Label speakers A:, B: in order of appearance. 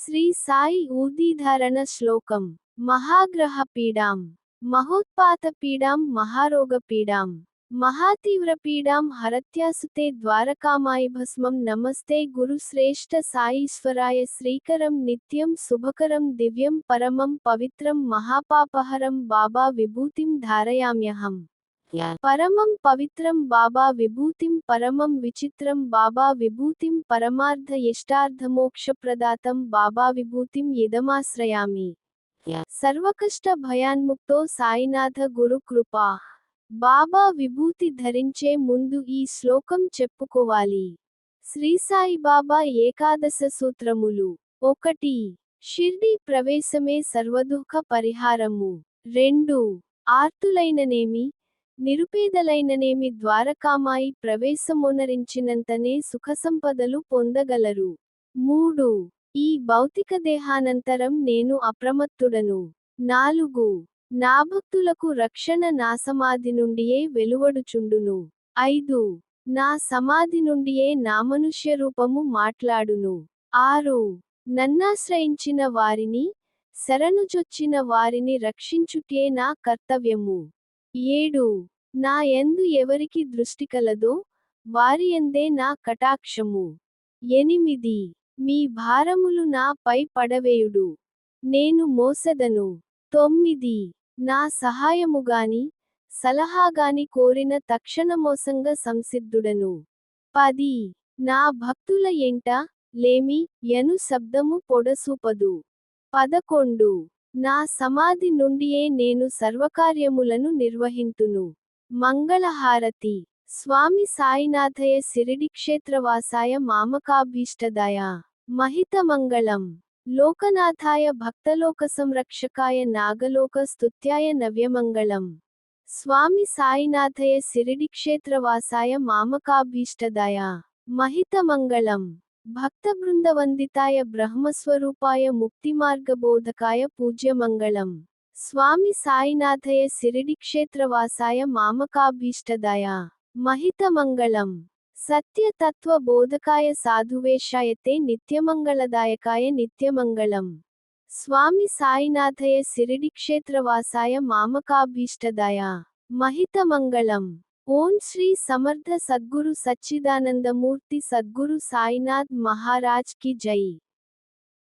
A: శ్రీ సాయి ఊర్దీధారణ శ్లోకం. మహాగ్రహపీడాం మహోత్పాతపీడాం మహారోగపీడాం మహాతీవ్రపీడాం హరత్యాసుతే ద్వారకామాయి భస్మం నమస్తే గురుశ్రేష్ఠ సాయీశ్వరాయ శ్రీకరం నిత్యం శుభకరం దివ్యం పరమం పవిత్రం మహాపాపహరం బాబా విభూతిం ధారయామ్యహం. పరమం పవిత్రం బాబా విభూతిం పరమం విచిత్రం బాబా విభూతిం పరమార్థ ఇష్టార్థమోక్షప్రదాతం బాబా విభూతిం ఇదమాశ్రయామి. సర్వకష్ట భయాన్ముక్తో సాయినాథ గురు కృపా. బాబా విభూతి ధరించే ముందు ఈ శ్లోకం చెప్పుకోవాలి. శ్రీ సాయిబాబా ఏకాదశ సూత్రములు. 1. షిర్డీ ప్రవేశమే సర్వదుఃఖ పరిహారము. 2. ఆర్తులైననేమి నిరుపేదలైననేమి ద్వారకామాయి ప్రవేశమొనరించినంతనే సుఖసంపదలు పొందగలరు. 3. ఈ భౌతిక దేహానంతరం నేను అప్రమత్తుడను. 4. నా భక్తులకు రక్షణ నా సమాధి నుండియే వెలువడుచుండును. 5. నా సమాధి నుండియే నా మనుష్య రూపము మాట్లాడును. 6. నన్నాశ్రయించిన వారిని, శరణుజొచ్చిన వారిని రక్షించుటే నా కర్తవ్యము. 7. నా యందు ఎవరికి దృష్టి కలదో, వారియందే నా కటాక్షము. 8. మీ భారములు నా పై పడవేయుడు, నేను మోసెదను. 9. నా సహాయముగాని, సలహాగాని కోరిన తక్షణమోసంగ సంసిద్ధుడను. 10. నా భక్తుల ఎంట, లేమి, యను శబ్దము పొడసూపదు. 11. నా సమాధి నుండియే నేను సర్వకార్యములను నిర్వహింతును. మంగళహారతి. స్వామి సాయినాథయ శిరిడిక్షేత్రవాసాయ మామకాభీష్టదాయ. మహితమంగళం. లోకనాథాయ భక్తలోకసంరక్షకాయ నాగలోక స్తుత్యాయ నవ్యమంగళం. స్వామి సాయినాథయ శిరిడిక్షేత్రవాసాయ మామకాభీష్టదాయ. మహితమంగళం. భక్తబృందవందితాయ బ్రహ్మస్వరూపాయ ముక్తిమార్గబోధకాయ పూజ్యమంగళం. స్వామి సాయినాథయ శిరిడిక్షేత్రవాసాయ మామకాభీష్టదాయ. మహితమంగళం. సత్యతత్వ బోధకాయ సాధువేషాయతే నిత్యమంగళదాయకాయ నిత్యమంగళం. స్వామి సాయినాథయ శిరిడిక్షేత్రవాసాయ మామకాభీష్టదాయ. మహితమంగళం. ఓం శ్రీ సమర్థ సద్గురు సచ్చిదానందమూర్తి సద్గురు సాయినాథ్ మహారాజ్ కి జై.